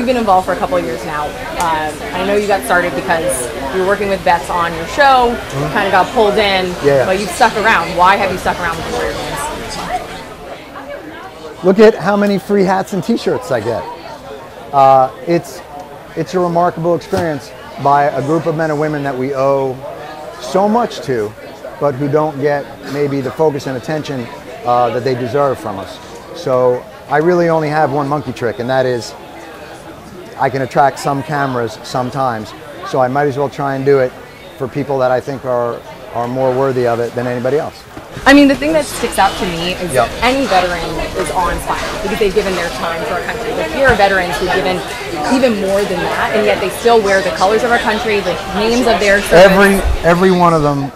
you've been involved for a couple of years now. I know you got started because you were working with Bets on your show, kind of got pulled in, but you've stuck around. Why have you stuck around with the Warrior Games? Look at how many free hats and t-shirts I get. It's a remarkable experience by a group of men and women that we owe so much to, but who don't get maybe the focus and attention that they deserve from us. So I really only have one monkey trick, and that is I can attract some cameras sometimes, so I might as well try and do it for people that I think are more worthy of it than anybody else. I mean, the thing that sticks out to me is any veteran is awe-inspiring because they've given their time to our country. But here are veterans who've given even more than that, and yet they still wear the colors of our country, the names of their service. Every one of them,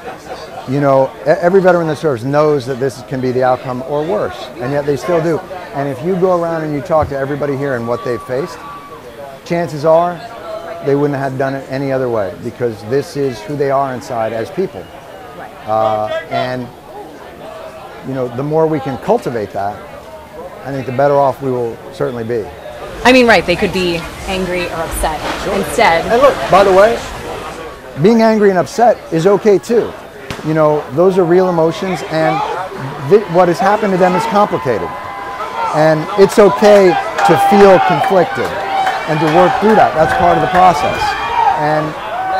you know, every veteran that serves knows that this can be the outcome or worse, and yet they still do. And if you go around and you talk to everybody here and what they've faced, chances are they wouldn't have done it any other way, because this is who they are inside as people. And you know, the more we can cultivate that, I think the better off we will certainly be. I mean, right, they could be angry or upset instead. And look, by the way, being angry and upset is okay too. You know, those are real emotions, and what has happened to them is complicated. And it's okay to feel conflicted and to work through that. That's part of the process. And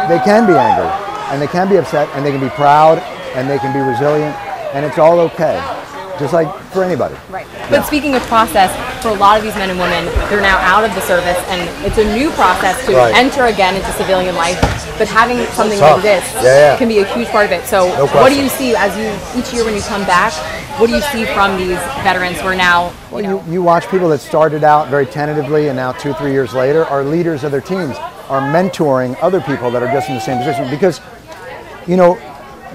they can be angry, and they can be upset, and they can be proud, and they can be resilient. And it's all okay, just like for anybody. Right. But speaking of process, for a lot of these men and women, they're now out of the service, and it's a new process to enter again into civilian life. But having something like this can be a huge part of it. So what do you see as each year when you come back? What do you see from these veterans who are now, you watch people that started out very tentatively and now 2-3 years later are leaders of their teams, are mentoring other people that are just in the same position. Because, you know,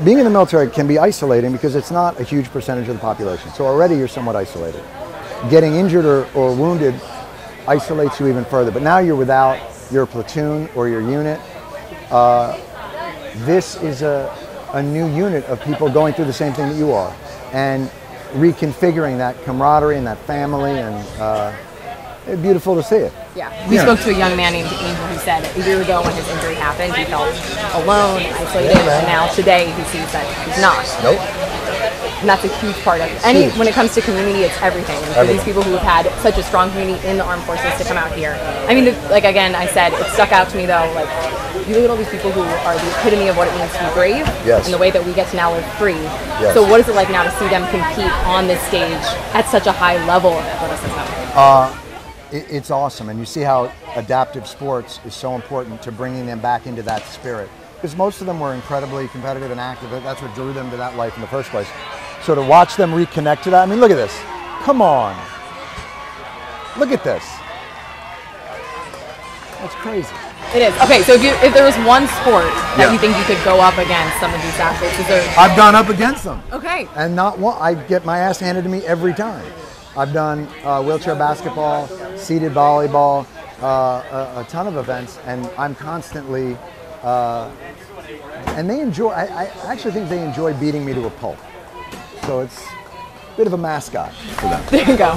being in the military can be isolating because it's not a huge percentage of the population. So already you're somewhat isolated. Getting injured or wounded isolates you even further. But now you're without your platoon or your unit. This is a new unit of people going through the same thing that you are, and reconfiguring that camaraderie and that family, and it's beautiful to see it. Yeah, we spoke to a young man named Angel who said a year ago when his injury happened, he felt alone, isolated, and now today he sees that he's not. Nope. And that's a huge part of it. When it comes to community, it's everything. And for these people who have had such a strong community in the armed forces to come out here. I mean, like again, I said, it stuck out to me though, like, you look at all these people who are the epitome of what it means to be brave, and the way that we get to now live free. So what is it like now to see them compete on this stage at such a high level of athleticism? It's awesome, and you see how adaptive sports is so important to bringing them back into that spirit. Because most of them were incredibly competitive and active. That's what drew them to that life in the first place. So to watch them reconnect to that, I mean, look at this. Come on. Look at this. That's crazy. It is. Okay, so if there was one sport that you think you could go up against some of these athletes, is there? I've gone up against them. Okay. And not one. I get my ass handed to me every time. I've done wheelchair basketball, seated volleyball, a ton of events, and I'm constantly, and they enjoy, I actually think they enjoy beating me to a pulp. So it's a bit of a mascot for them. There you go.